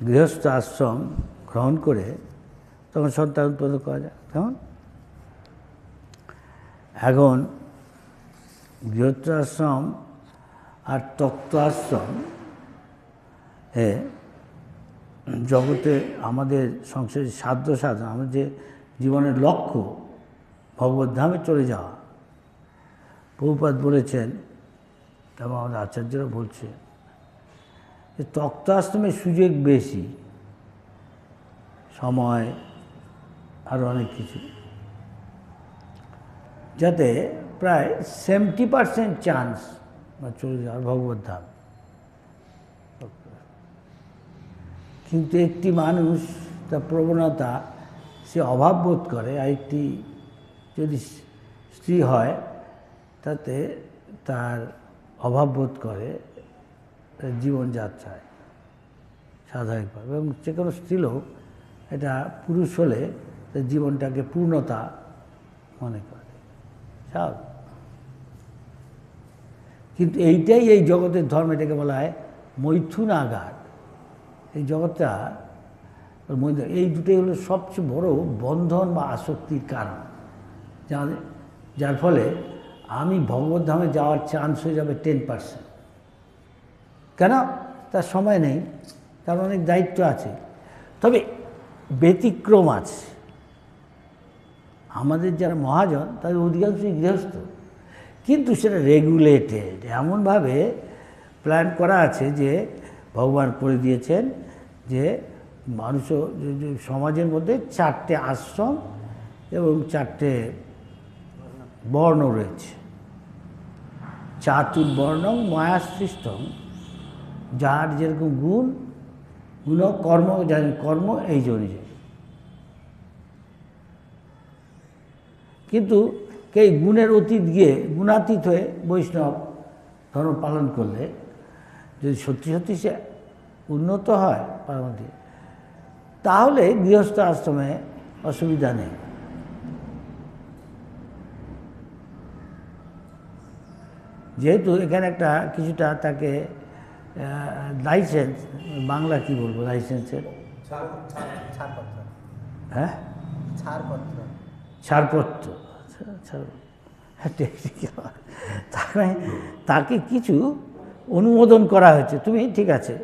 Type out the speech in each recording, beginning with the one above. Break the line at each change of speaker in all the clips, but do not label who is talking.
গৃহস্থ আশ্রম গ্রহণ করে তখন সন্তান উৎপন্ন করা যায়। কেমন এখন গৃহস্থ আশ্রম আর তত্ত্ব আশ্রম জগতে আমাদের সংসারের সাধ্য সাধন, আমাদের যে জীবনের লক্ষ্য ভগবত ধামে চলে যাওয়া। প্রভুপাদ বলেছেন এবং আমাদের আচার্যরা বলছে যে তত্ত্ব আশ্রমের সুযোগ বেশি, সময় আরও অনেক কিছু, যাতে প্রায় 70% চান্স চলে যাওয়ার ভগবত ধাম। কিন্তু একটি মানুষ তার প্রবণতা, সে অভাব বোধ করে, আর একটি যদি স্ত্রী হয় তাতে তার অভাব বোধ করে জীবনযাত্রায় স্বাভাবিকভাবে, এবং যে কোনো স্ত্রীলোক এটা পুরুষ হলে তার জীবনটাকে পূর্ণতা মনে করে সব। কিন্তু এইটাই এই জগতের ধর্ম, এটাকে বলা হয় মৈথুনাগার। এই জগৎটা এই দুটোই হলো সবচেয়ে বড় বন্ধন বা আসক্তির কারণ, যার ফলে আমি ভগবত ধামে যাওয়ার চান্স হয়ে যাবে 10%। কেন? তার সময় নেই, তার অনেক দায়িত্ব আছে। তবে ব্যতিক্রম আছে, আমাদের যারা মহাজন তাদের অধিকাংশই গৃহস্থ, কিন্তু সেটা রেগুলেটেড, এমনভাবে প্ল্যান করা আছে যে ভগবান করে দিয়েছেন যে মানুষ সমাজের মধ্যে 4টে আশ্রম এবং 4টে বর্ণ রয়েছে। চাতুর্বর্ণং মায়া সৃষ্টং, যার যেরকম গুণ কর্ম, যার কর্ম এই অনুযায়ী। কিন্তু এই গুণের অতীত গিয়ে গুণাতীত হয়ে বৈষ্ণব ধর্ম পালন করলে যদি সত্যি সত্যি সে উন্নত হয় পারমার্থিক, তাহলে গৃহস্থ আশ্রমে অসুবিধা নেই। যেহেতু এখানে একটা কিছুটা তাকে লাইসেন্স, বাংলা কি বলবো লাইসেন্সের, হ্যাঁ ছাড়পত্র, তাকে কিছু অনুমোদন করা হয়েছে, তুমি ঠিক আছে,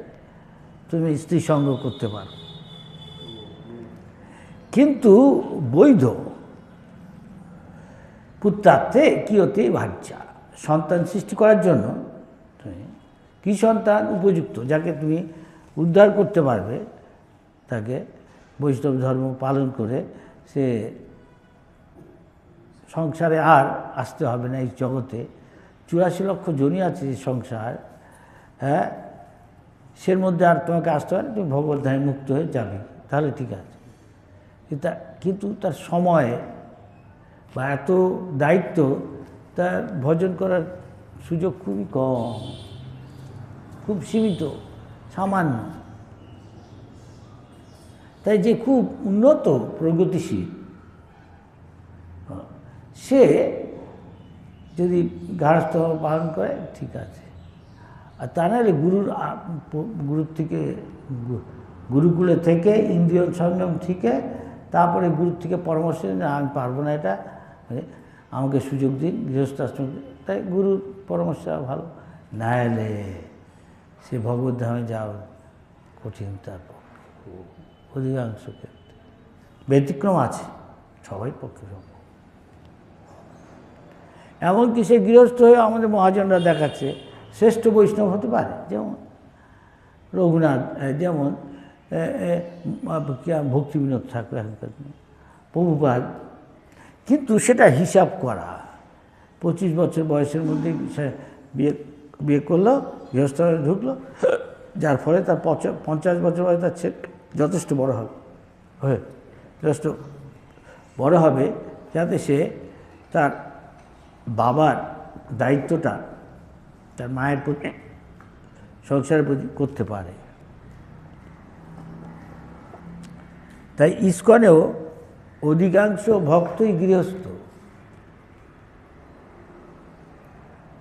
তুমি স্ত্রী সঙ্গ করতে পারো, কিন্তু বৈধ পুত্রার্থে কিয়তে ভাজ্যা, সন্তান সৃষ্টি করার জন্য তুমি কি সন্তান উপযুক্ত, যাকে তুমি উদ্ধার করতে পারবে, তাকে বৈষ্ণব ধর্ম পালন করে সে সংসারে আর আসতে হবে না। এই জগতে 84 লক্ষ জনই আছে যে সংসার, হ্যাঁ, সের মধ্যে আর তোমাকে আসতে হবে না, তুমি ভগবত ধামে মুক্ত হয়ে যাবে, তাহলে ঠিক আছে। কিন্তু তার সময় বা এত দায়িত্ব, তার ভজন করার সুযোগ খুবই কম, খুব সীমিত, সামান্য। তাই যে খুব উন্নত প্রগতিশীল, সে যদি গার্হস্থ্য পালন করে ঠিক আছে, আর তা নাহলে গুরুর থেকে, গুরুকুলে থেকে ইন্দ্রিয় সংযম থেকে, তারপরে গুরুর থেকে পরামর্শ দিন, আমি পারবো না এটা, আমাকে সুযোগ দিন গৃহস্থাশ্রম। তাই গুরুর পরামর্শ ভালো, না হলে সে ভগবত ধামে যাওয়া কঠিন তার পক্ষে, অধিকাংশ ক্ষেত্রে। ব্যতিক্রম আছে, সবাই পক্ষে সম্ভব। এমনকি সে গৃহস্থ হয়ে আমাদের মহাজনরা দেখাচ্ছে শ্রেষ্ঠ বৈষ্ণব হতে পারে, যেমন রঘুনাথ, যেমন ভক্তিবিনোদ ঠাকুর, প্রভুপাদ। কিন্তু সেটা হিসাব করা, 25 বছর বয়সের মধ্যে সে বিয়ে করলো, গৃহস্থ ঢুকলো, যার ফলে তার 50 বছর বয়সে তার ছেলে যথেষ্ট বড় হবে, যথেষ্ট বড় হবে, যাতে সে তার বাবার দায়িত্বটা তার মায়ের প্রতি, সংসারের প্রতি করতে পারে। তাই ইস্কনেও অধিকাংশ ভক্তই গৃহস্থ,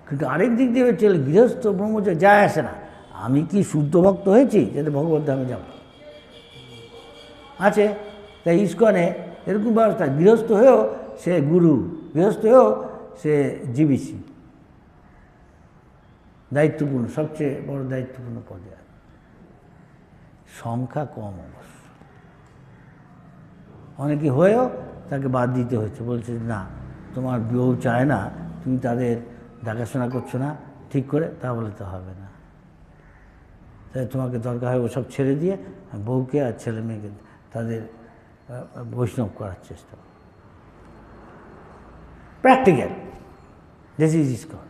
কিন্তু আরেক দিক দিয়ে চলে গৃহস্থ ব্রহ্মচারী যায় আসে না। আমি কি শুদ্ধ ভক্ত হয়েছি যাতে ভগবত ধামে যাব? আছে। তাই ইস্কনে এরকম ব্যবস্থা, গৃহস্থ হয়েও সে গুরু, গৃহস্থ হয়েও সে জিবিসি, দায়িত্বপূর্ণ, সবচেয়ে বড় দায়িত্বপূর্ণ পদে। সংখ্যা কম অবশ্য, অনেকে হয়েও তাকে বাদ দিতে হয়েছে, বলছে না তোমার বউ চায় না, তুমি তাদের দেখাশোনা করছো না ঠিক করে, তা বলে তো হবে না, তাই তোমাকে দরকার হয় ওসব ছেড়ে দিয়ে বউকে আর ছেলে মেয়েকে তাদের বৈষ্ণব করার চেষ্টা করো। Practical, this is ISKCON.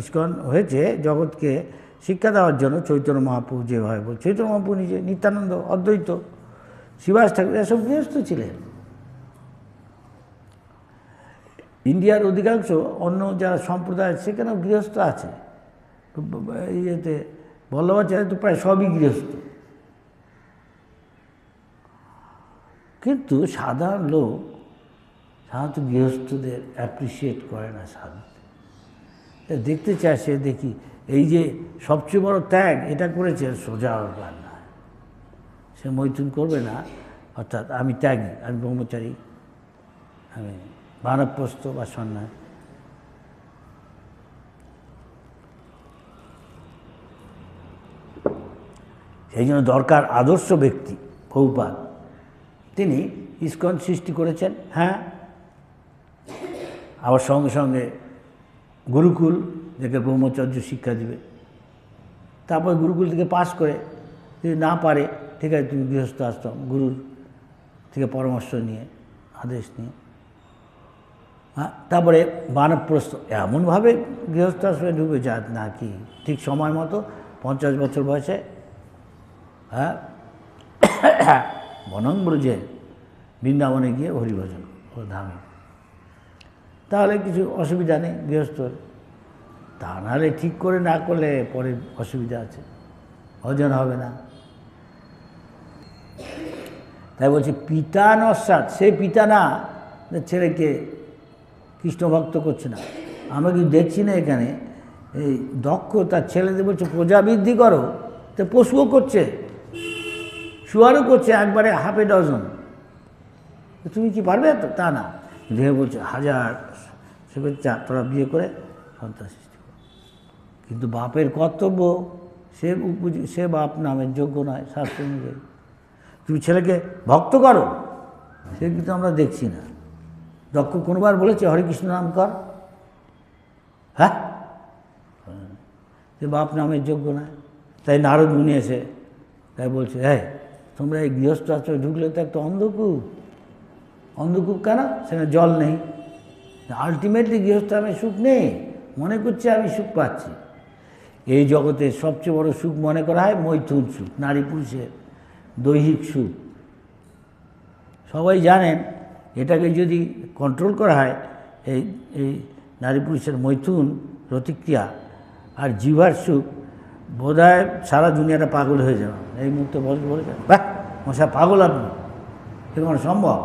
ISKCON হয়েছে জগৎকে শিক্ষা দেওয়ার জন্য। চৈতন্য মহাপ্রভু যেভাবে বল, চৈতন্য মহাপ্রভু নিজে, নিত্যানন্দ, অদ্বৈত, শিবাস ঠাকুর এসব গৃহস্থ ছিলেন। ইন্ডিয়ার অধিকাংশ অন্য যারা সম্প্রদায় সেখানেও গৃহস্থ আছে। ইয়েতে বল্লভাচার্য তো প্রায় সবই গৃহস্থ, কিন্তু সাধারণ লোক সাধারণত গৃহস্থদের অ্যাপ্রিসিয়েট করে না। সাধারণত দেখতে চায়, সে দেখি এই যে সবচেয়ে বড় ত্যাগ এটা করেছে, সোজা ব্যাপার না, সে মৈথুন করবে না। অর্থাৎ আমি ত্যাগী, আমি ব্রহ্মচারী, আমি বানপ্রস্থ বা সন্ন্যাস। সেই জন্য দরকার আদর্শ ব্যক্তি। প্রভুপাদ তিনি ইস্কন সৃষ্টি করেছেন, হ্যাঁ, আবার সঙ্গে সঙ্গে গুরুকুল যাকে ব্রহ্মচর্য শিক্ষা দিবে। তারপর গুরুকুল থেকে পাশ করে যদি না পারে, ঠিক আছে তুমি গৃহস্থ আশ্রম, গুরুর থেকে পরামর্শ নিয়ে, আদেশ নিয়ে, হ্যাঁ, তারপরে বানপ্রস্থ, এমনভাবে গৃহস্থ আশ্রমে ঢুকবে যা নাকি ঠিক সময় মতো 50 বছর বয়সে, হ্যাঁ, বনংব্রজে বৃন্দাবনে গিয়ে হরিভজন ও ধামে, তাহলে কিছু অসুবিধা নেই গৃহস্থর। তা নাহলে ঠিক করে না করলে পরে অসুবিধা আছে, ভজন হবে না। তাই বলছি পিতা নস্বাৎ, সে পিতা না ছেলেকে কৃষ্ণ ভক্ত করছে না। আমরা কি দেখছি না এখানে এই দক্ষ তার ছেলেদের বলছে প্রজা বৃদ্ধি করো, তো পশুও করছে, শুয়ারও করছে, একবারে হাফে ডজন। তুমি কি পারবে তো? তা না, ভেবে বলছে 1000 সে বলছে তোরা বিয়ে করে সন্তান সৃষ্টি কর। কিন্তু বাপের কর্তব্য, সে বাপ নামের যোগ্য নয় শাস্ত্র অনুযায়ী। তুমি ছেলেকে ভক্ত করো, সে কিন্তু আমরা দেখছি না। দক্ষ কোনোবার বলেছে হরে কৃষ্ণ নাম কর? হ্যাঁ, সে বাপ নামের যোগ্য নয়। তাই নারদ মুনি এসে তাই বলছে, হ্যাঁ তোমরা এই গৃহস্থ আশ্রমে ঢুকলে তো একটা অন্ধকূপ। অন্ধকূপ কেন? সেখানে জল নেই। আলটিমেটলি গৃহস্থ আমি সুখ নেই, মনে করছে আমি সুখ পাচ্ছি। এই জগতে সবচেয়ে বড় সুখ মনে করা হয় মৈথুন সুখ, নারী পুরুষের দৈহিক সুখ। সবাই জানেন এটাকে যদি কন্ট্রোল করা হয়, এই এই নারী পুরুষের মৈথুন প্রতিক্রিয়া আর জিভার সুখ, বোধহয় সারা দুনিয়াটা পাগল হয়ে যাবে। এই মুহূর্তে বলে বাহ মশা পাগল আপনি, এরকম সম্ভব?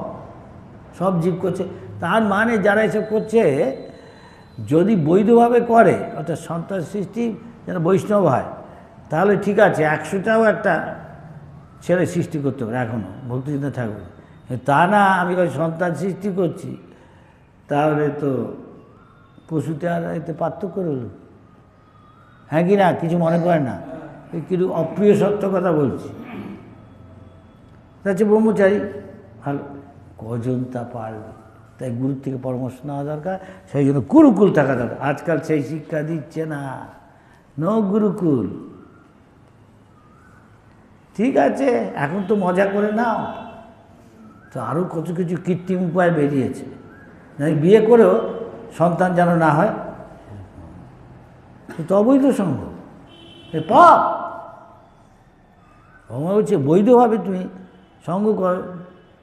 সব জীব করছে, তার মানে যারা এসব করছে যদি বৈধভাবে করে, অর্থাৎ সন্তান সৃষ্টি যেন বৈষ্ণব হয়, তাহলে ঠিক আছে, 100টাও একটা ছেলে সৃষ্টি করতে পারে এখনও ভক্তিযুদ্ধ থাকবে। তা না আমি সন্তান সৃষ্টি করছি, তাহলে তো পশুতে আর এতে পার্থক্য রইল। হ্যাঁ কি না? কিছু মনে করেন না, কিন্তু অপ্রিয় সত্য কথা বলছি। তা হচ্ছে ব্রহ্মচারী ভালো, কজন তা পারবে? তাই গুরুর থেকে পরামর্শ নেওয়া দরকার। সেই জন্য গুরুকুল থাকা দরকার। আজকাল সেই শিক্ষা দিচ্ছে না, নো গুরুকুল। ঠিক আছে, এখন তো মজা করে নাও, তো আরও কত কিছু কৃত্রিম উপায় বেরিয়েছে, বিয়ে করেও সন্তান যেন না হয়, তো অবৈধ সঙ্গ, এ পাপ। ভগবান বলছে বৈধভাবে তুমি সঙ্গ করো,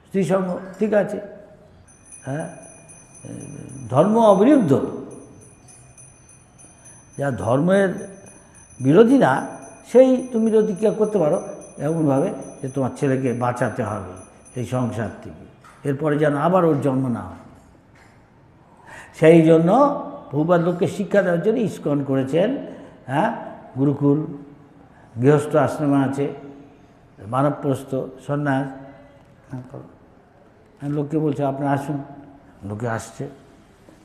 স্ত্রী সঙ্গ, ঠিক আছে, হ্যাঁ, ধর্ম অবিরুদ্ধ। যা ধর্মের বিরোধী না, সেই তুমি প্রতিক্রিয়া করতে পারো এমনভাবে যে তোমার ছেলেকে বাঁচাতে হবে এই সংসার থেকে, এরপরে যেন আবার ওর জন্ম না হয়। সেই জন্য প্রভুপাদ লোককে শিক্ষা দেওয়ার জন্য ইস্কন করেছেন। হ্যাঁ, গুরুকুল, গৃহস্থ আশ্রমে আছে, মানবপ্রস্থ সন্ন্যাস লোককে বলছে আপনি আসুন, লোকে আসছে,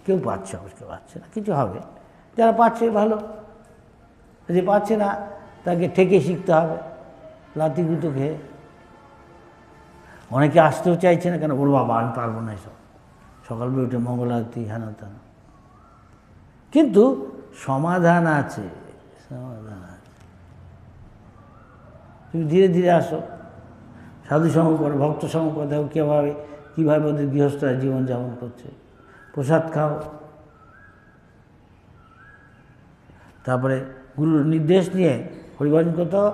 কেউ পাচ্ছে অবশ্য, কেউ পাচ্ছে না, কিছু হবে। যারা পাচ্ছে ভালো, যে পাচ্ছে না তাকে ঠেকে শিখতে হবে, লাথি গুঁতো খেয়ে। অনেকে আসতেও চাইছে না, কেন ওর বাবা আমি পারবো না এসব, সকালবেলা উঠে মঙ্গল আরতি হেন তেন। কিন্তু সমাধান আছে, সমাধান আছে। তুমি ধীরে ধীরে আসো, সাধু সঙ্গ করো, ভক্ত সঙ্গ করে দেখো কীভাবে ওদের গৃহস্থরা জীবনযাপন করছে। প্রসাদ খাও, তারপরে গুরুর নির্দেশ নিয়ে হরিভজন করতে হবে।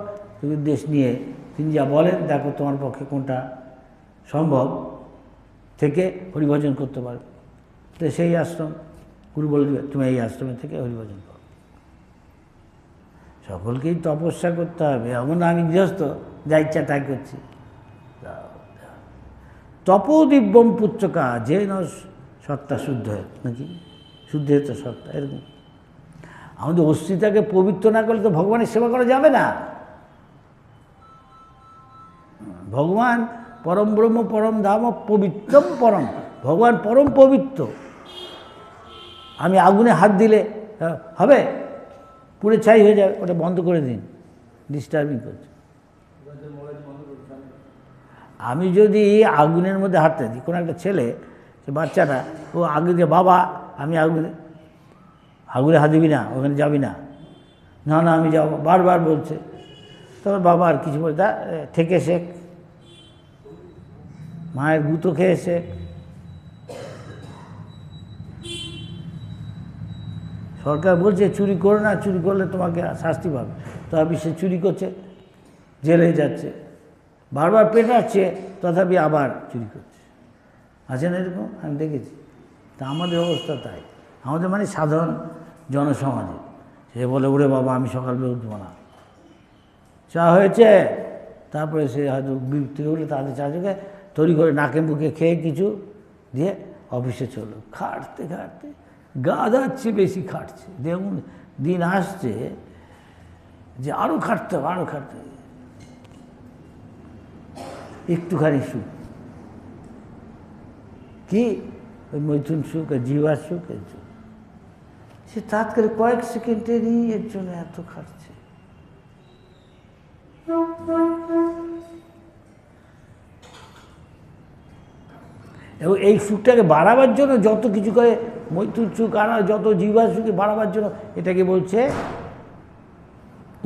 নির্দেশ নিয়ে তিনি যা বলেন দেখো তোমার পক্ষে কোনটা সম্ভব থেকে হরিভজন করতে পারবে। তো সেই আশ্রম গুরু বলবে তুমি এই আশ্রমে থেকে হরিভজন করো। সকলকেই তপস্যা করতে হবে, এমন আমি গৃহস্থ যা ইচ্ছা তাই করছি। তপোদিব্যম পুত্রকা যে ন সত্তা শুদ্ধ হয় নাকি, শুদ্ধ তো সত্তা, এরকম। আমাদের অস্তিত্বকে পবিত্র না করলে তো ভগবানের সেবা করা যাবে না। ভগবান পরম ব্রহ্ম পরম ধাম পবিত্রম পরম, ভগবান পরম পবিত্র। আমি আগুনে হাত দিলে হবে, পুড়ে ছাই হয়ে যাবে, ওটা বন্ধ করে দিন, ডিস্টার্বিং করছে। আমি যদি আগুনের মধ্যে হাতটা দিই, কোনো একটা ছেলে, সে বাচ্চাটা, ও আগুনে, বাবা আমি আগুনে হাত দিবি না, ওখানে যাবি না, না না আমি যাবো, বারবার বলছে। তবে বাবা আর কিছু বলে, থেকে শেখ, মায়ের গুঁতো খেয়ে শেখ। সরকার বলছে চুরি করো না, চুরি করলে তোমাকে শাস্তি পাবে, তথাপি সে চুরি করছে, জেলে যাচ্ছে, বারবার পেটাচ্ছে, তথাপি আবার চুরি করছে। আছে না এরকম? আমি দেখেছি। তা আমাদের অবস্থা তাই, আমাদের মানে সাধারণ জনসমাজে। সে বলে ওরে বাবা আমি সকালবেলা উঠবো না, চা হয়েছে, তারপরে সে হয়তো বিরক্তি হলে তাদের চাষকে তৈরি করে নাকে মুখে খেয়ে কিছু দিয়ে অফিসে চলো। খাটতে খাটতে গাদাচ্ছে, বেশি খাটছে, দেখুন দিন আসছে যে আরও খাটতে হবে, আরও খাটতে হবে। একটুখানি সুখ, কি ওই মৈথুন সুখ, জীবার সুখ, এর জন্য সে তাৎকালে কয়েক সেকেন্ডেরই এর জন্য এত খাটছে। এবং এই সুখটাকে বাড়াবার জন্য যত কিছু করে, মৈথুন সুখ আনা, যত জীবার সুখে বাড়াবার জন্য, এটাকে বলছে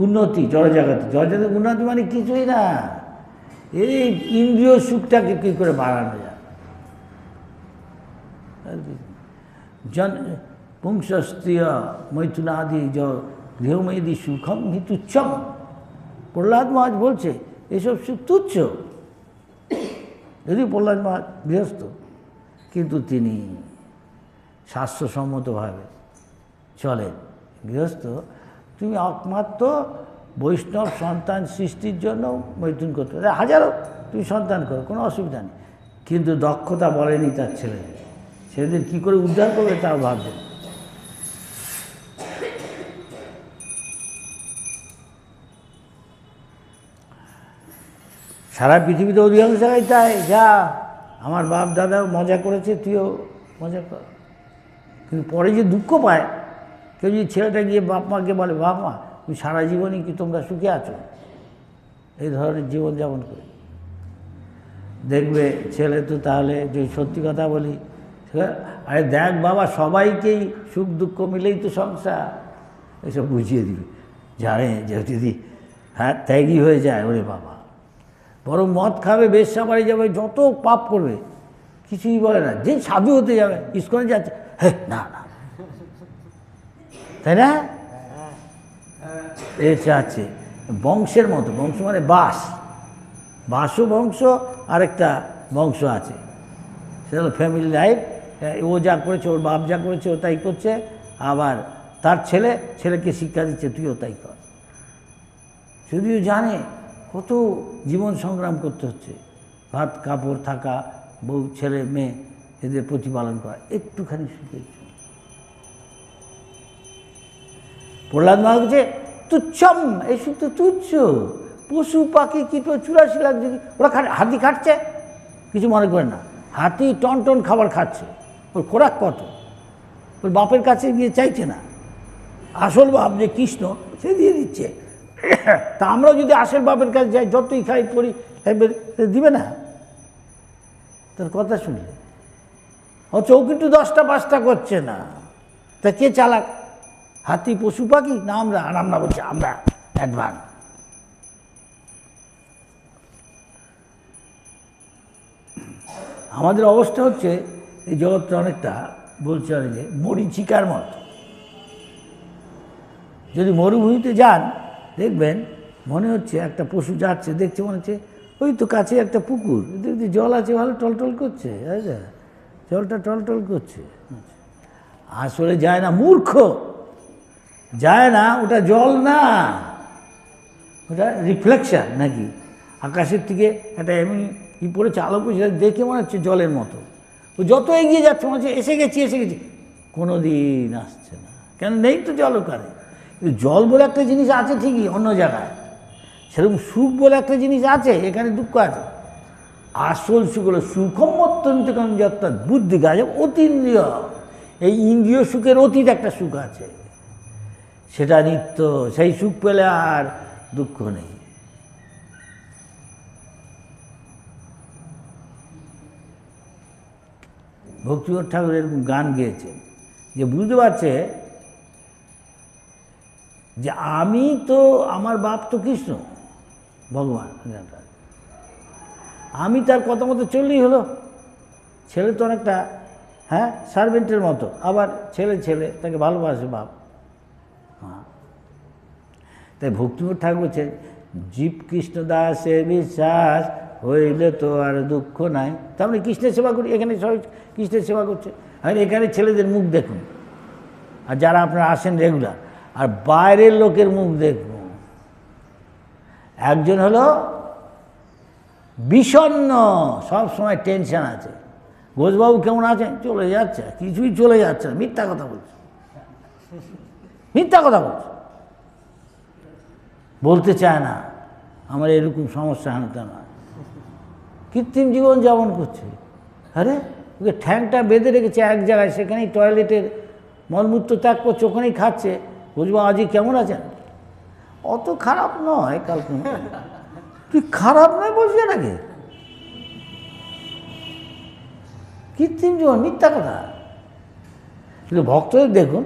উন্নতি। জড়জাগতে, জড়জাগতে উন্নতি মানে কিছুই না, এই ইন্দ্রিয় সুখটাকে কী করে বাড়ানো যায়। পুংস্ত্রিয় মৈথুনাদি গৃহমেদি সুখম হি তুচ্ছম। প্রহ্লাদ মহারাজ বলছে এসব সুখ তুচ্ছ। যদিও প্রহ্লাদ মহারাজ গৃহস্থ, কিন্তু তিনি শাস্ত্রসম্মতভাবে চলেন। গৃহস্থ তুমি একমাত্র বৈষ্ণব সন্তান সৃষ্টির জন্য মৈথুন করতে পারো, হাজারো তুমি সন্তান করো, কোনো অসুবিধা নেই, কিন্তু দক্ষতা বলেনি তার ছেলেদের কী করে উদ্ধার করবে তাও ভাববেন। সারা পৃথিবীতে অধিকাংশ জায়গায় তাই, যা আমার বাপ দাদাও মজা করেছে তুইও মজা কর। কিন্তু পরে যে দুঃখ পায়, কেউ যদি ছেলেটা গিয়ে বাপ মাকে বলে বাপ মা তুমি সারা জীবনই কি তোমরা সুখে আছো, এই ধরনের জীবনযাপন করে দেখবে ছেলে তো তাহলে যদি সত্যি কথা বলি, আরে দেখ বাবা সবাইকেই সুখ দুঃখ মিলেই তো সংসার, এসব বুঝিয়ে দিবে। জানে যে যদি ত্যাগী হয়ে যায়, ওরে বাবা বরং মদ খাবে, বেশ্যা বাড়ি যাবে, যত পাপ করবে কিছুই বলে না। যে সাধু হতে যাবে, ইস্কনে যাচ্ছে, হ্যাঁ না না, তাই না? এটা আছে বংশের মতো, বংশ মানে বাসও বংশ, আরেকটা বংশ আছে, সেটা হলো ফ্যামিলি লাইফ। ও যা করেছে, ওর বাপ যা করেছে ও তাই করছে, আবার তার ছেলেকে শিক্ষা দিচ্ছে তুইও তাই কর। যদিও জানে কত জীবন সংগ্রাম করতে হচ্ছে, ভাত কাপড় থাকা, বউ ছেলে মেয়ে এদের প্রতিপালন করা, একটুখানি সুখের জন্য। প্রহ্লাদ মহারাজ বলছে তুচ্ছম, এই সুখ তো তুচ্ছ, পশু পাখি কীট 84 লাখ জীব, ওরা হাতি খাচ্ছে, কিছু মনে করে না। হাতি টন টন খাবার খাচ্ছে, ওর খোরাক কত, ওর বাপের কাছে গিয়ে চাইছে না, আসল বাপ যে কৃষ্ণ সে দিয়ে দিচ্ছে। তা আমরাও যদি আসল বাপের কাছে যাই, যতই খাই করি, দিবে না তার কথা শুনলে। অথচ ও কিন্তু 10টা 5টা করছে না, তা কে চালাক? হাতি, পশু পাখি না আমরা? আর আমরা বলছি আমরা অ্যাডভান্স। আমাদের অবস্থা হচ্ছে এই জগৎটা অনেকটা বলছে যে মরীচিকার মতো। যদি মরুভূমিতে যান দেখবেন মনে হচ্ছে একটা পশু যাচ্ছে, দেখছে মনে হচ্ছে ওই তো কাছে একটা পুকুর, দেখছি জল আছে ভালো টলটল করছে, জলটা টলটল করছে। আসলে যায় না, মূর্খ যায় না, ওটা জল না, ওটা রিফ্লেকশন নাকি আকাশের থেকে একটা এমনি পড়েছে, আলো পড়েছে, দেখে মনে হচ্ছে জলের মতো। ও যত এগিয়ে যাচ্ছে মনে হচ্ছে এসে গেছি এসে গেছি, কোনো দিন আসছে না। কেন? নেই তো জল ওখানে। কিন্তু জল বলে একটা জিনিস আছে ঠিকই অন্য জায়গায়, সেরকম সুখ বলে একটা জিনিস আছে, এখানে দুঃখ আছে। আসল সুখ হলো সুখম অত্যন্ত যত্ন বুদ্ধি গাছ অতীন্দ্রিয়। এই ইন্দ্রিয় সুখের অতীত একটা সুখ আছে, সেটা নিত্য, সেই সুখ পেলে আর দুঃখ নেই। ভক্তিবিনোদ ঠাকুর এরকম গান গেয়েছেন যে বুঝতে পারছে যে আমি তো, আমার বাপ তো কৃষ্ণ ভগবান, আমি তার কথা মতো চললেই হলো। ছেলে তো অনেকটা সার্ভেন্টের মতো, আবার ছেলে ছেলে তাকে ভালোবাসে বাপ। তাই ভক্তিবিনোদ ঠাকুর বলছেন জীব কৃষ্ণ দাসের বিশ্বাস হইলে তো আর দুঃখ নাই। তার মানে কৃষ্ণের সেবা করি, এখানে সবাই কৃষ্ণের সেবা করছে। আর এখানে ছেলেদের মুখ দেখুন, আর যারা আপনারা আসেন রেগুলার, আর বাইরের লোকের মুখ দেখুন। একজন হলো বিষণ্ণ, সব সময় টেনশন আছে। ঘোষবাবু কেমন আছেন? চলে যাচ্ছে, কিছুই চলে যাচ্ছে না, মিথ্যা কথা বলছে, মিথ্যা কথা বলছে, বলতে চায় না আমার এরকম সমস্যা হানতে না, কৃত্রিম জীবন যাপন করছে। আরে ওকে ঠ্যাংটা বেঁধে রেখেছে এক জায়গায়, সেখানেই টয়লেটের মলমূত্র ত্যাগ করছে, ওখানেই খাচ্ছে। বুঝবো আজই কেমন আছেন? অত খারাপ নয়, কালকে তুই খারাপ নয় বলছি নাকি? কৃত্রিম জীবন, মিথ্যা কথা। কিন্তু ভক্তদের দেখুন,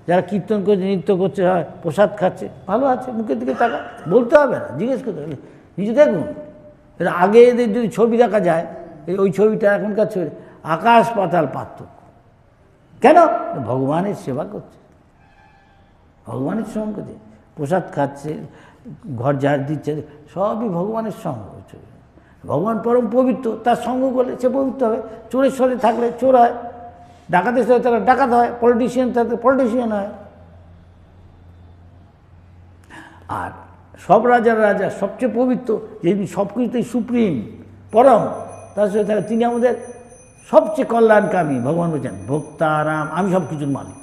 যারা কীর্তন করছে, নৃত্য করছে, হয় প্রসাদ খাচ্ছে, ভালো আছে, মুখের দিকে তাকা, বলতে হবে না, জিজ্ঞেস করতে হবে, নিজে দেখুন। এটা আগে এদের যদি ছবি দেখা যায়, ওই ছবিটা এখনকার ছবি, আকাশ পাতাল পার্থক্য। কেন? ভগবানের সেবা করছে, ভগবানের সঙ্গ করছে, প্রসাদ খাচ্ছে, ঘর ঝাড় দিচ্ছে, সবই ভগবানের সঙ্গ হচ্ছে। ভগবান পরম পবিত্র, তার সঙ্গ করলে সে পবিত্র হবে। চোরের সরে থাকলে চোর হয়, ডাকাতের সরে থাকলে ডাকাত হয়, পলিটিশিয়ান থাকলে পলিটিশিয়ান হয়। আর সব রাজার রাজা সবচেয়ে পবিত্র, যেদিন সব কিছুতেই সুপ্রিম পরম, তার সঙ্গে থাকে তিনি আমাদের সবচেয়ে কল্যাণকামী। ভগবান বলছেন ভোক্তারাম, আমি সব কিছুর মালিক।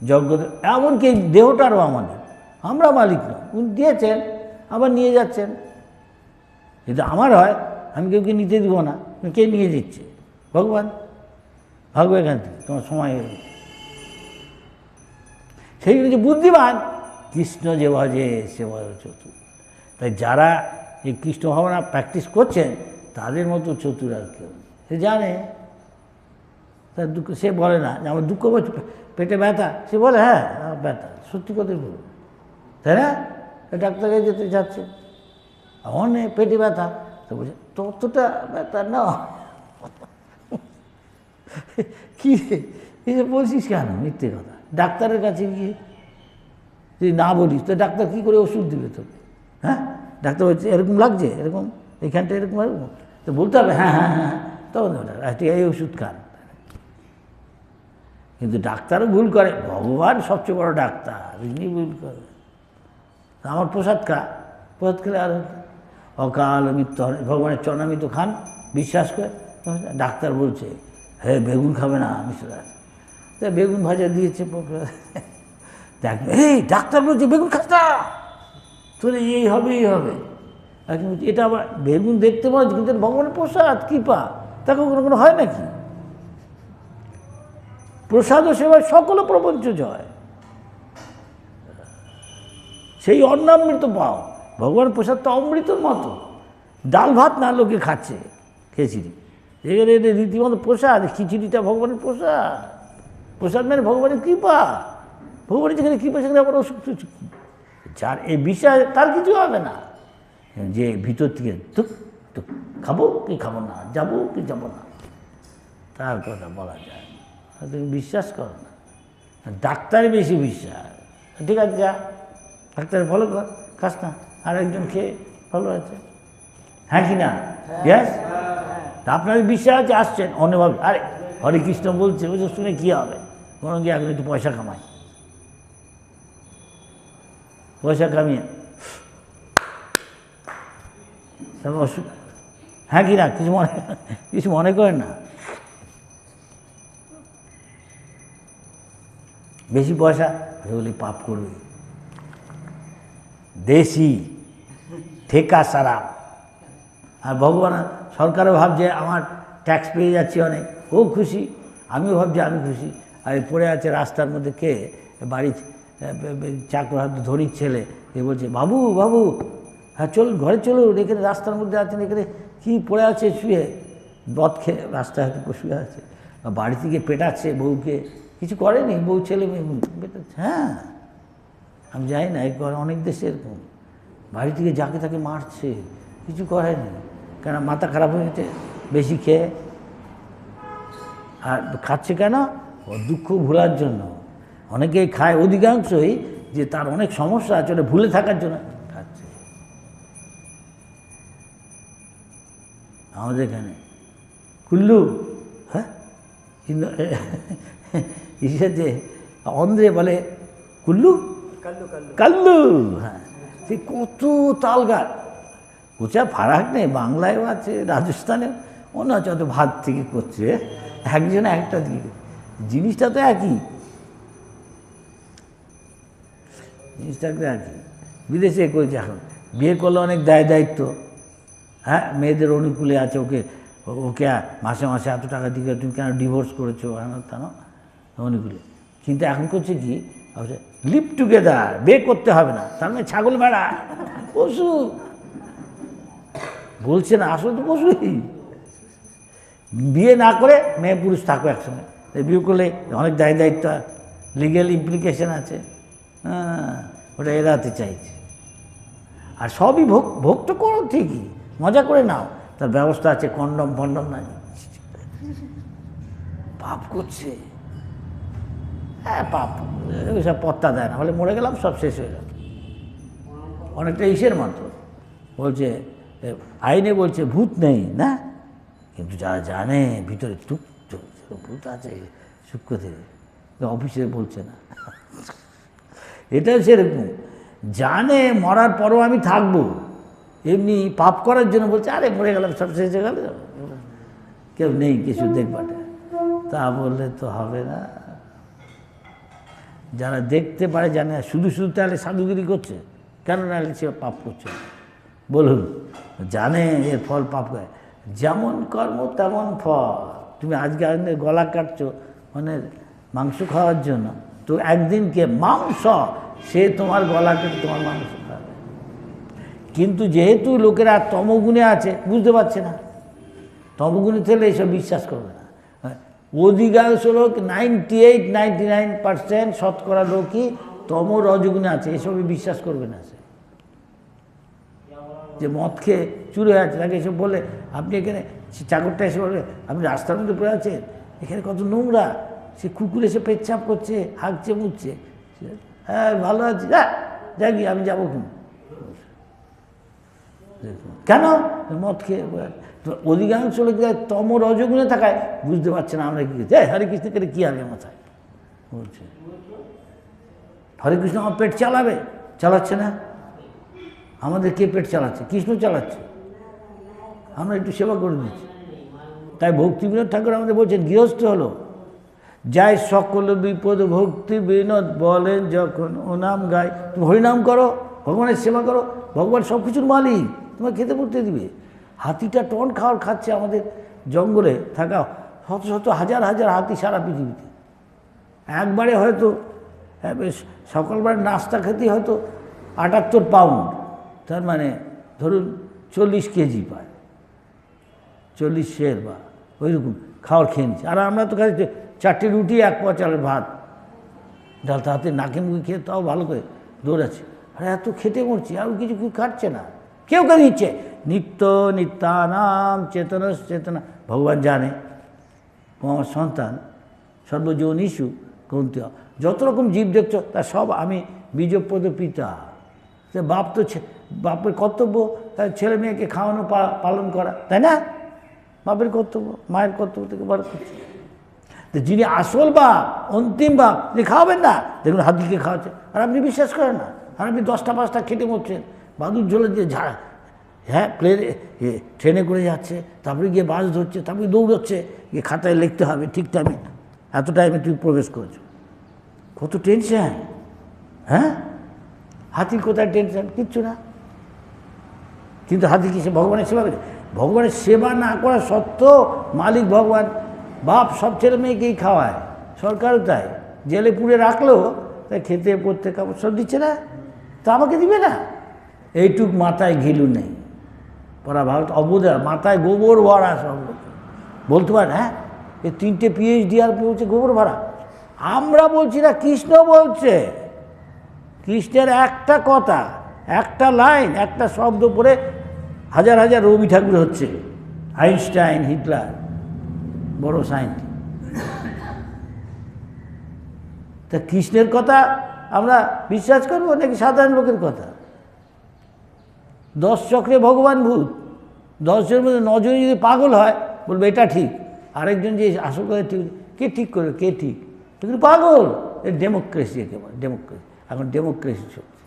যজ্ঞ এমনকি এই দেহটারও আমাদের, আমরা মালিক না, উনি দিয়েছেন আবার নিয়ে যাচ্ছেন। যদি আমার হয় আমি কেউকে নিতে দিব না, কে নিয়ে দিচ্ছে? ভগবান। ভাগবো এখান থেকে, তোমার সময় হয়ে গেছে। সেই জন্য যে বুদ্ধিমান কৃষ্ণ যে ভজে সে ভজ চতুর। তাই যারা এই কৃষ্ণ ভাবনা প্র্যাকটিস করছেন তাদের মতো চতুর আর কেউ। সে জানে তার দুঃখ, সে বলে না যে আমার দুঃখ হচ্ছে, পেটে ব্যথা, সে বলে হ্যাঁ ব্যথা, সত্যি কথাই বলবে, তাই না? ডাক্তার কাছে যেতে যাচ্ছে, অনেক পেটে ব্যথা, তো বলছে ততটা ব্যথা না। কী এসে বলছিস কেন মিথ্যে কথা? ডাক্তারের কাছে গিয়ে যদি না বলিস তো ডাক্তার কী করে ওষুধ দিবে তোকে? হ্যাঁ, ডাক্তার বলছে এরকম লাগছে, এরকম এখানটা এরকম এরকম, তো বলতে হবে হ্যাঁ হ্যাঁ হ্যাঁ, তখন এই ওষুধ খান। কিন্তু ডাক্তারও ভুল করে, ভগবান সবচেয়ে বড় ডাক্তার, তিনি ভুল করে। আমার প্রসাদ খা, প্রসাদ খেলে আর অকাল মৃত্যু হয়। ভগবানের চরণামৃত খান বিশ্বাস করে। ডাক্তার বলছে হে বেগুন খাবে না, মিশ্রা তাই বেগুন ভাজা দিয়েছে। দেখ এই ডাক্তার বলছে বেগুন খাস না, তাহলে এই হবে এই হবে। আর কিন্তু এটা আবার বেগুন দেখতে পাচ্ছি কিন্তু ভগবানের প্রসাদ কৃপা, তা কখনো কোনো হয় নাকি? প্রসাদ ও সেবায় সকল প্রপঞ্চ জয়, সেই অন্নামৃত পাও। ভগবানের প্রসাদ তো অমৃতর মতো, ডাল ভাত না লোকে খাচ্ছে খিচুড়ি, এখানে রীতিমতো প্রসাদ, খিচুড়িটা ভগবানের প্রসাদ। প্রসাদ মানে ভগবানের কৃপা, ভগবানের যেখানে কৃপা সেখানে আবার অসুখ, যার এই বিশ্বাস তার কিছু হবে না। যে ভিতর থেকে টুক টুক খাবো কি খাবো না, যাবো কি যাবো না, তার কথা বলা যায়। তুমি বিশ্বাস করো না, ডাক্তারে বেশি বিশ্বাস। ঠিক আছে যা ডাক্তার ভালো কর, খাস না, আর একজন খেয়ে ভালো আছে, হ্যাঁ কি না? ইয়েস, আপনার বিশ্বাস আছে, আসছেন অন্যভাবে, আরে হরে কৃষ্ণ বলছে, বলছে শুনে কী হবে, কোনো গিয়ে এখন একটু পয়সা কামাই, পয়সা কামিয়ে হ্যাঁ কি না, কিছু মনে করেন না। বেশি পয়সা বলে পাপ করবে, দেশি ঠেকা সারা। আর ভগবান সরকারও ভাবছে আমার ট্যাক্স পেয়ে যাচ্ছে অনেক, ও খুশি, আমিও ভাবছি আমি খুশি। আর পড়ে আছে রাস্তার মধ্যে কে, বাড়ি চাকর হাত ধনির ছেলে, এ বলছে বাবু বাবু, হ্যাঁ চলুন ঘরে চলুন, এখানে রাস্তার মধ্যে আছেন, এখানে কী পড়ে আছে শুয়ে, বদ খেয়ে রাস্তায় হয়তো শুয়ে আছে, বাড়ি থেকে পেটাচ্ছে বউকে, কিছু করেনি, বউ ছেলে মেয়ে পেটাচ্ছে। হ্যাঁ আমি জানি না, অনেক দেশে এরকম, বাড়ি থেকে যাকে তাকে মারছে, কিছু করেনি, কেন মাথা খারাপ হয়ে গেছে বেশি খেয়ে। আর খাচ্ছে কেন? ও দুঃখ ভোলার জন্য। অনেকেই খায় অধিকাংশই যে তার অনেক সমস্যা আছে, ওটা ভুলে থাকার জন্য খাচ্ছে। আমাদের এখানে কুল্লু, হ্যাঁ ইসেতে অন্ধ্রে বলে কুল্লু, কাল্লু, হ্যাঁ সে কত তাল গাছ, কোচা ফারাক নেই, বাংলায়ও আছে, রাজস্থানেও অন্য আছে, হয়তো ভাত থেকে করছে, একজন একটা দিকে, জিনিসটা তো একই, জিনিসটা তো একই। বিদেশে করেছে, এখন বিয়ে করলে অনেক দায় দায়িত্ব, হ্যাঁ মেয়েদের অনুকূলে আছে, ওকে ওকে মাসে মাসে এত টাকা দিকে, তুমি কেন ডিভোর্স করেছো, হেন তেন অনুকূলে। কিন্তু এখন করছে কি, লিভ টুগেদার, বিয়ে করতে হবে না, তার মানে ছাগল ভেড়া পশু বলছে না, আসলে তো পশুই। বিয়ে না করে মেয়ে পুরুষ থাকো একসঙ্গে, বিয়ে করলে অনেক দায় দায়িত্ব, লিগ্যাল ইমপ্লিকেশন আছে, হ্যাঁ ওটা এড়াতে চাইছে। আর সবই ভোগ তো করো ঠিকই, মজা করে নাও, তার ব্যবস্থা আছে, কন্ডম ফন্ডম নাই, পাপ করছে, হ্যাঁ পাপ, ওইসব পত্তা দেয় না, বলে মরে গেলাম সব শেষ হয়ে গেল। অনেকটা ইসের মতো বলছে, আইনে বলছে ভূত নেই না, কিন্তু যারা জানে ভিতরে টুক ভূত আছে সূক্ষ্ম থেকে, অফিসে বলছে না। এটাও সেরকম, জানে মরার পরও আমি থাকবো, এমনি পাপ করার জন্য বলছে আরে মরে গেলাম সব শেষ হয়ে গেল, কেউ নেই কিছু দেখবাটা, তা বললে তো হবে না। যারা দেখতে পারে জানে, শুধু শুধু তাহলে সাধুগিরি করছে কেন, নাহলে সে পাপ করছে বলুন, জানে এর ফল পাপ করে, যেমন কর্ম তেমন ফল। তুমি আজকে গলা কাটছো মানে মাংস খাওয়ার জন্য, তো একদিনকে মাংস সে তোমার গলা কেটে তোমার মাংস খাবে। কিন্তু যেহেতু লোকেরা তমগুণে আছে, বুঝতে পারছে না, তমগুণে থেকে এসব বিশ্বাস করবে না। অধিকাংশ লোক 98-99% শতকরা লোকই তম রজগুণে আছে, এসবই বিশ্বাস করবে না। সে যে মদ খেয়ে চুরি হয়ে আছে, তাকে এসব বলে, আপনি এখানে চাকরটা এসে বলবে আপনি রাস্তার মধ্যে পড়ে আছেন, এখানে কত নোংরা, সে কুকুর এসে পেচ্ছাপ করছে, হাঁকছে মুছছে, হ্যাঁ ভালো আছি, যাই আমি যাবো কেন, মদ খেয়ে। অধিকাংশ লোক তম রজগুণে থাকায় বুঝতে পারছে না আমরা কি করছি, হরে কৃষ্ণ করে কী হবে মাথায় বলছে, হরে কৃষ্ণ আমার পেট চালাবে, চালাচ্ছে না, আমাদের কে পেট চালাচ্ছে, কৃষ্ণ চালাচ্ছে, আমরা একটু সেবা করে দিচ্ছি। তাই ভক্তিবিনোদ ঠাকুর আমাদের বলছেন, গৃহস্থ হলো যাই সকল বিপদ ভক্তি বিনোদ বলেন যখন ও নাম গায়, তুমি হরিনাম করো ভগবানের সেবা করো, ভগবান সব কিছুর মালিক, তোমার খেতে পড়তে দিবে। হাতিটা টন খাওয়ার খাচ্ছে আমাদের জঙ্গলে থাকা শত শত হাজার হাজার হাতি সারা পৃথিবীতে। একবারে হয়তো সকালবেলা নাস্তা খেতে হয়তো 78 পাউন্ড, তার মানে ধরুন 40 কেজি পায়, 40 সের বা ওইরকম খাওয়ার খেয়ে নিচ্ছে। আর আমরা তো খাচ্ছি 4টে রুটি 1 পোয়া চালের ভাত, ডাল তাতে নাকে মুখে খেয়ে তাও ভালো করে দৌড়াচ্ছে। আর এত খেতে মরছি, আর কিছু খাচ্ছে না, কেউ কে দিচ্ছে। নিত্য নিত্যানাম চেতনা চেতনা, ভগবান জানে ও আমার সন্তান সর্বজন ইস্যু গ্রন্থি, যত রকম জীব দেখছো তা সব আমি বীজপ্রদ পিতা। সে বাপ তো বাপের কর্তব্য তার ছেলে মেয়েকে খাওয়ানো পালন করা, তাই না? বাপের কর্তব্য, মায়ের কর্তব্য থেকে বড় করছে। তো যিনি আসল বাপ, অন্তিম বাপ, যে খাওয়াবেন না, দেখুন হাতিকে খাওয়াচ্ছে, আর আপনি বিশ্বাস করেন না। আর আপনি 10টা 5টা খেটে মরছেন, বাদুর ঝোলে দিয়ে ঝাড়া, হ্যাঁ ট্রেনে করে যাচ্ছে, তারপরে গিয়ে বাস ধরছে, তারপরে দৌড়চ্ছে, গিয়ে খাতায় লিখতে হবে ঠিক টাইমে, এত টাইমে তুমি প্রবেশ করেছো। কত টেনশন, হ্যাঁ? হাতির কোথায় টেনশন? কিচ্ছু না। কিন্তু হাতি কি সে ভগবানের সেবা করে? ভগবানের সেবা না করা সত্ত্বেও মালিক ভগবান, বাপ সব ছেলে মেয়েকেই খাওয়ায়, সরকারও তাই। জেলে পুড়ে রাখলেও তাই খেতে পড়তে কাপড় সব দিচ্ছে না, তা আমাকে দিবে না? এইটুক মাথায় ঘিলু নেই, পড়া ভারত অবোধা, মাথায় গোবর ভরা সব। বলতে পারেন হ্যাঁ এই 3টে PhD আর বলছে গোবর ভরা। আমরা বলছি না, কৃষ্ণ বলছে। কৃষ্ণের একটা কথা, একটা লাইন, একটা শব্দ পড়ে হাজার হাজার রবি ঠাকুর হচ্ছে, আইনস্টাইন, হিটলার, বড় সায়েন্টিস্ট। তা কৃষ্ণের কথা আমরা বিশ্বাস করবো নাকি সাধারণ লোকের কথা? 10 চক্রে ভগবান ভূত, 10 জনের মধ্যে 9 জন যদি পাগল হয় বলবে এটা ঠিক, আরেকজন যে আসল কথা ঠিক, কে ঠিক করবে? কে ঠিক? কিন্তু পাগল। এর ডেমোক্রেসি, একেবারে ডেমোক্রেসি। এখন ডেমোক্রেসি চলছে,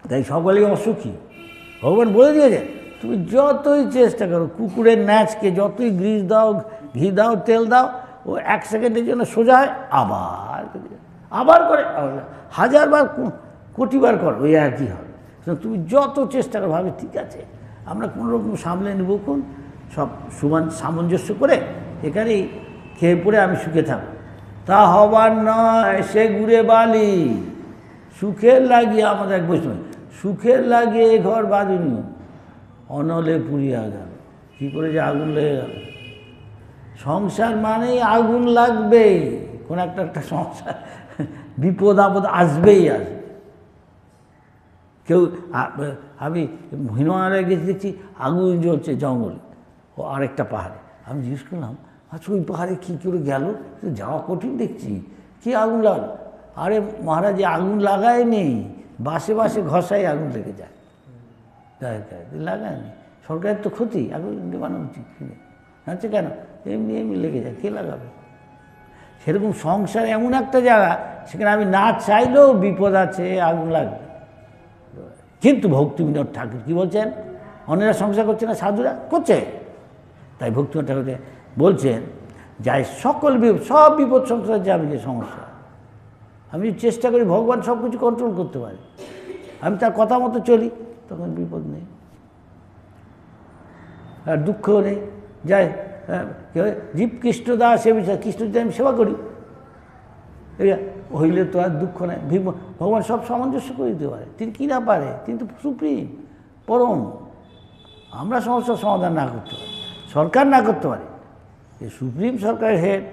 তাই সকলেই অসুখী। ভগবান বলে দিয়েছে তুমি যতই চেষ্টা করো, কুকুরের ন্যাচকে যতই গ্রিস দাও, ঘি দাও, তেল দাও, ও 1 সেকেন্ডের জন্য সোজা হয়, আবার করে, 1000বার কোটিবার করো, ওই একই হবে। তুমি যত চেষ্টা করো, ভাবে ঠিক আছে আমরা কোনোরকম সামলে নেব, কোন সব সমান সামঞ্জস্য করে এখানেই খেয়ে পড়ে আমি সুখে থাকবো। তা হবার নয়, সে ঘুরে বালি। সুখের লাগিয়ে আমাদের এক বৈষ্ণব, সুখের লাগিয়ে ঘর বাঁধুনি, অনলে পুড়িয়া গেল। কী করে যে আগুন লেগে গেল? সংসার মানেই আগুন লাগবে, কোন একটা সংসার বিপদ আপদ আসবেই আসবে। কেউ, আমি হিমালয়ে গেছি, দেখছি আগুন জ্বলছে জঙ্গলে, ও আরেকটা পাহাড়ে। আমি জিজ্ঞেস করলাম, আচ্ছা ওই পাহাড়ে কী করে গেল? যাওয়া কঠিন দেখছি, কী আগুন লাগলো? আরে মহারাজ আগুন লাগায় নেই, বাসে বাসে ঘষাই আগুন লেগে যায়, লাগায়নি। সরকারের তো ক্ষতি, আগুন বানানো উচিত কিনে, আচ্ছা কেন এমনি এমনি লেগে যায়, কে লাগাবে? সেরকম সংসার এমন একটা জায়গা, সেখানে আমি না চাইলেও বিপদ আছে, আগুন লাগবে। কিন্তু ভক্তিবিনোদ ঠাকুর কী বলছেন? অন্যরা সংসার করছে না, সাধুরা করছে। তাই ভক্তিবিনোদ ঠাকুর বলছেন, যাই সকল বিপদ, সব বিপদ সংসার যাবে, যে সমস্যা, আমি চেষ্টা করি ভগবান সব কিছু কন্ট্রোল করতে পারে, আমি তার কথা মতো চলি, তখন বিপদ নেই, আর দুঃখও নেই। যাই জীব কৃষ্ণ দাস, সে বিষয় কৃষ্ণ যদি আমি সেবা করি, হইলে তো আর দুঃখ নেই। ভগবান সব সামঞ্জস্য করে দিতে পারে, তিনি কী না পারে? তিনি তো সুপ্রিম, পরম। আমরা সমস্যার সমাধান না করতে পারি, সরকার না করতে পারে, এ সুপ্রিম সরকারের হেড।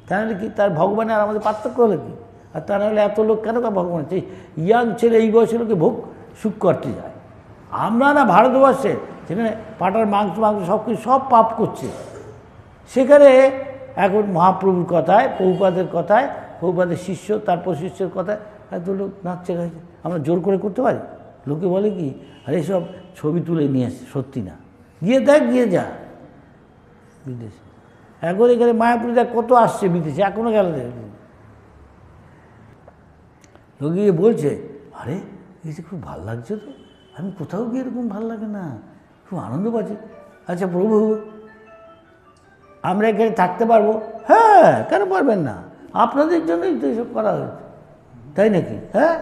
তাহলে কি তার ভগবানের আর আমাদের পার্থক্য হলো কি? আর তা নাহলে এত লোক কেন ভগবান? সেই ইয়াং ছেলে এই বয়সের লোকে ভোগ সুখ করতে যায়। আমরা না ভারতবর্ষে, সেখানে পাটার মাংস সব কিছু সব পাপ করছে, সেখানে এখন মহাপ্রভুর কথায়, প্রভুপাদের কথায়, প্রভুপাদের শিষ্য, তারপর শিষ্যের কথায় এত লোক নাচছে গাইছে। আমরা জোর করে করতে পারি? লোকে বলে কি, আর এইসব ছবি তুলে নিয়ে আসছে, সত্যি না, গিয়ে দেখ, গিয়ে যা বিদেশে। এখন এখানে মায়াপুরে দেখ কত আসছে বিদেশে, এখনও গেল দেখ, লোক গিয়ে বলছে, আরে এই যে খুব ভালো লাগছে তো, আমি কোথাও গিয়ে এরকম ভালো লাগে না, খুব আনন্দ পাচ্ছি। আচ্ছা প্রভু, আমরা এখানে থাকতে পারবো? হ্যাঁ, কেন পারবেন না? আপনাদের জন্যই তো এসব করা হয়েছে, তাই নাকি? হ্যাঁ,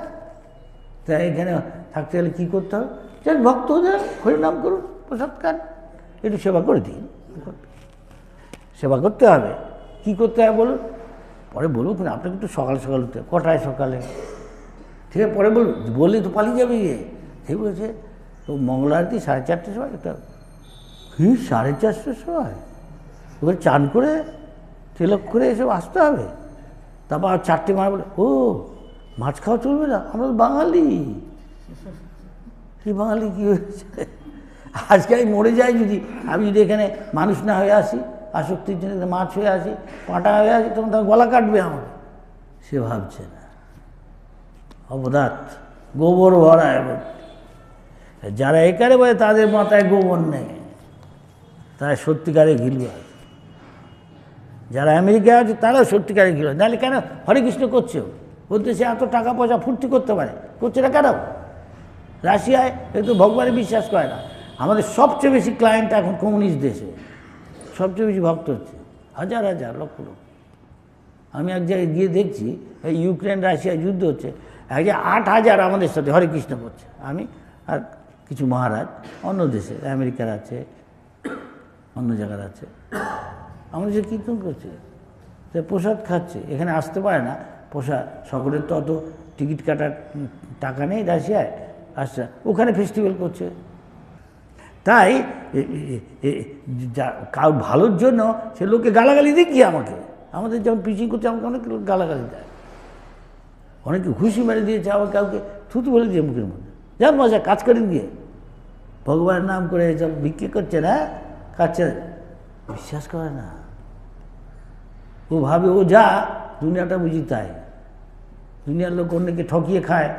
তা এখানে থাকতে গেলে কী করতে হবে? যাক ভক্ত হয়ে হরিনাম করুন, প্রসাদ খান, একটু সেবা করে দিন। সেবা করতে হবে। কী করতে হবে বলুন? পরে বলুন, আপনাকে একটু সকাল সকাল উঠতে হবে। কটায় সকালে? ঠিক আছে, পরে বলুন, বললে তো পালিয়ে যাবে গিয়ে। ঠিক বলেছে তো মঙ্গল আরতি 4:30টার সময় এটা কি 4:30টার সময় ওখানে চান করে তিলক করে এসব আসতে হবে। তারপর আর 4টে মারা বলে, ও মাছ খাওয়া চলবে না, আমরা তো বাঙালি। কি বাঙালি কী হয়েছে? আজকে আমি মরে যাই যদি, আমি যদি এখানে মানুষ না হয়ে আসি, আসক্তির জন্য মাছ হয়ে আসি, পাঁটা হয়ে আসি, তখন তার গলা কাটবে আমার। সে ভাবছে না, অপদার্থ, গোবর ভরা। এবং যারা এখানে বলে তাদের মাথায় গোবর নেই, তারা সত্যিকারে ঘিলু আছে। যারা আমেরিকায় আছে তারাও সত্যিকারে ঘিলু। নাহলে কেন হরে কৃষ্ণ করছে? ওর দেশে এত টাকা পয়সা ফুর্তি করতে পারে, করছে না কেন? রাশিয়ায় একটু ভগবানে বিশ্বাস করে না। আমাদের সবচেয়ে বেশি ক্লায়েন্ট এখন কমিউনিস্ট দেশে, সবচেয়ে বেশি ভক্ত হচ্ছে, হাজার হাজার লক্ষ লোক। আমি এক জায়গায় গিয়ে দেখছি, এই ইউক্রেন রাশিয়া যুদ্ধ হচ্ছে, 8,000 আমাদের সাথে হরে কৃষ্ণ করছে। আমি আর কিছু মহারাজ অন্য দেশে, আমেরিকার আছে, অন্য জায়গার আছে, আমাদের যে কীর্তন করছে, সে প্রসাদ খাচ্ছে। এখানে আসতে পারে না, প্রসাদ সকলের তো অত টিকিট কাটার টাকা নেই রাশিয়ায়, আসছে ওখানে ফেস্টিভ্যাল করছে। তাই কারোর ভালোর জন্য সে লোককে গালাগালি দিক কি? আমাদের যেমন পিচিং করছে, আমাকে অনেক লোক গালাগালি দেয়, অনেকে ঘুষি মেরে দিয়েছে, আবার কাউকে থুতু বলে দিয়ে মুখের মধ্যে, যার মজা কাজ করেন গিয়ে ভগবানের নাম করে সব বিক্রি করছে না, খাচ্ছে, বিশ্বাস করে না। ও ভাবে ও যা, দুনিয়াটা বুঝি তাই। দুনিয়ার লোক অন্যকে ঠকিয়ে খায়,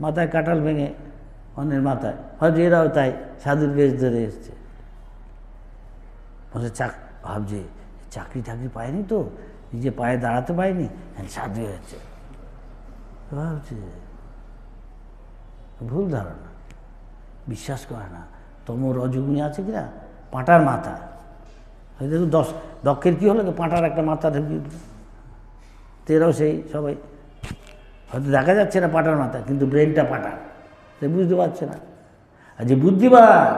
মাথায় কাঁঠাল ভেঙে অন্যের মাথায়, হয়তো এরাও তাই সাধুর বেশ ধরে এসছে। বলে ভাবছে চাকরি টাকরি পায়নি তো, নিজে পায়ে দাঁড়াতে পায়নি, সাধু হয়েছে। ভাবছে ভুল ধারণা, বিশ্বাস করে না। রজগুনি আছে কিনা, পাঁটার মাথা, দেখুন দক্ষের কী হলো, পাঁটার একটা মাথা ঢুকিয়ে দিল। তেরাও সেই সবাই হয়তো দেখা যাচ্ছে না পাঁটার মাথা, কিন্তু ব্রেনটা পাঁটার, সে বুঝতে পারছে না। আর যে বুদ্ধিমান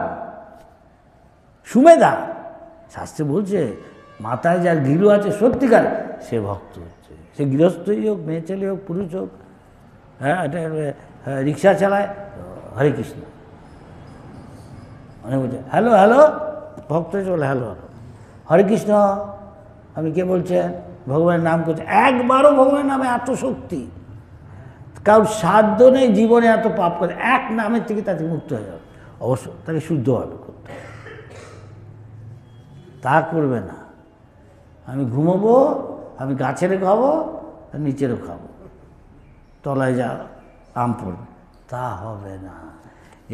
সুমেধা, শাস্ত্রে বলছে মাথায় যার গিলু আছে সত্যিকার, সে ভক্ত হচ্ছে। সে গৃহস্থই হোক, মেয়ে ছেলে হোক, পুরুষ হোক, হ্যাঁ, এটা রিক্সা চালায়, হরে কৃষ্ণ অনেক বলছে, হ্যালো হ্যালো, ভক্ত চলে হ্যালো হ্যালো, হরে কৃষ্ণ, আমি কে বলছেন? ভগবানের নাম করছে। একবারও ভগবানের নামে এত শক্তি, কারোর সাধ্য নেই জীবনে এত পাপ করে, এক নামের থেকে তাকে মুক্ত হয়ে যাবে। অবশ্য তাকে শুদ্ধভাবে করতে হবে, তা করবে না। আমি ঘুমোবো, আমি গাছেরও খাবো, নিচেরও খাবো, তলায় যা আম পড়বে, তা হবে না।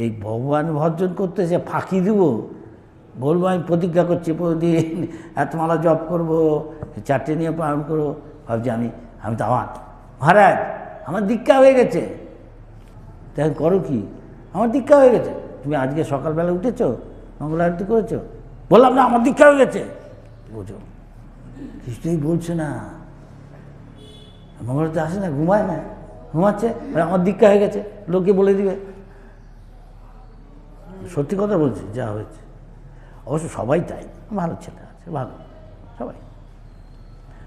এই ভগবান ভর্জন করতে সে ফাঁকি দিব, বলবো আমি প্রতিজ্ঞা করছি প্রতিদিন এত মালা জপ করবো, 4টে নিয়ে পালন করবো, ভাবছি আমি তো আমার মহারাজ আমার দীক্ষা হয়ে গেছে। তাই করো কি? আমার দীক্ষা হয়ে গেছে। তুমি আজকে সকালবেলা উঠেছো, মঙ্গল আরতি করেছো? বললাম না আমার দীক্ষা হয়ে গেছে। বোঝো কিছুই বলছে না, মঙ্গল আরতি আসে না, ঘুমায় না, ঘুমাচ্ছে, আমার দীক্ষা হয়ে গেছে, লোকে বলে দিবে। সত্যি কথা বলছি, যা হয়েছে। অবশ্য সবাই তাই, ভালো ছেলে আছে, ভালো সবাই।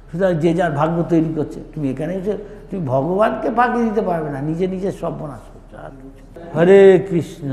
সুতরাং যে যার ভাগ্য তৈরি করছে। তুমি এখানে এসে তুমি ভগবানকে ফাঁকি দিতে পারবে না, নিজে নিজের সর্বনাশ করছো। হরে কৃষ্ণ।